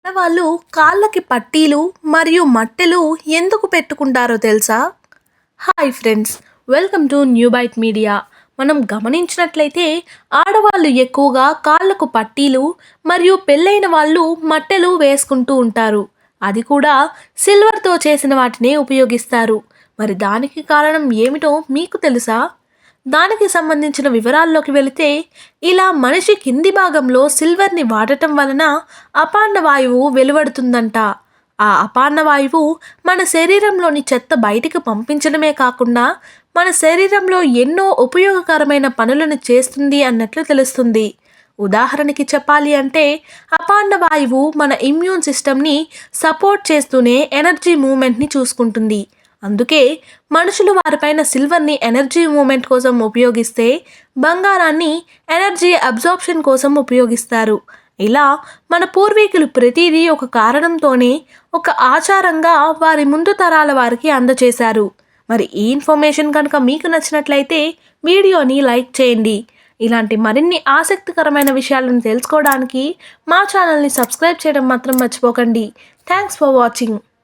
వాళ్ళు కాళ్ళకి పట్టీలు మరియు మట్టెలు ఎందుకు పెట్టుకుంటారో తెలుసా? Hi friends, welcome to new byte media. మనం గమనించినట్లయితే ఆడవాళ్ళు ఎక్కువగా కాళ్ళకు పట్టీలు మరియు పెళ్ళైన వాళ్ళు మట్టెలు వేసుకుంటూ ఉంటారు. అది కూడా సిల్వర్తో చేసిన వాటినే ఉపయోగిస్తారు. మరి దానికి కారణం ఏమిటో మీకు తెలుసా? దానికి సంబంధించిన వివరాల్లోకి వెళితే, ఇలా మనిషి కింది భాగంలో సిల్వర్ని వాడటం వలన అపాండ వాయువు వెలువడుతుందంట. ఆ అపాండ వాయువు మన శరీరంలోని చెత్త బయటికి పంపించడమే కాకుండా మన శరీరంలో ఎన్నో ఉపయోగకరమైన పనులను చేస్తుంది అన్నట్లు తెలుస్తుంది. ఉదాహరణకి చెప్పాలి అంటే, అపాండ వాయువు మన ఇమ్యూన్ సిస్టమ్ని సపోర్ట్ చేస్తూనే ఎనర్జీ మూమెంట్ని చూసుకుంటుంది. అందుకే మనుషులు వారిపైన సిల్వర్ని ఎనర్జీ మూమెంట్ కోసం ఉపయోగిస్తే, బంగారాన్ని ఎనర్జీ అబ్జార్ప్షన్ కోసం ఉపయోగిస్తారు. ఇలా మన పూర్వీకులు ప్రతిదీ ఒక కారణంతోనే, ఒక ఆచారంగా వారి ముందు తరాల వారికి అందచేశారు. మరి ఈ ఇన్ఫర్మేషన్ కనుక మీకు నచ్చినట్లయితే వీడియోని లైక్ చేయండి. ఇలాంటి మరిన్ని ఆసక్తికరమైన విషయాలను తెలుసుకోవడానికి మా ఛానల్ని సబ్స్క్రైబ్ చేయడం మాత్రం మర్చిపోకండి. Thanks for watching.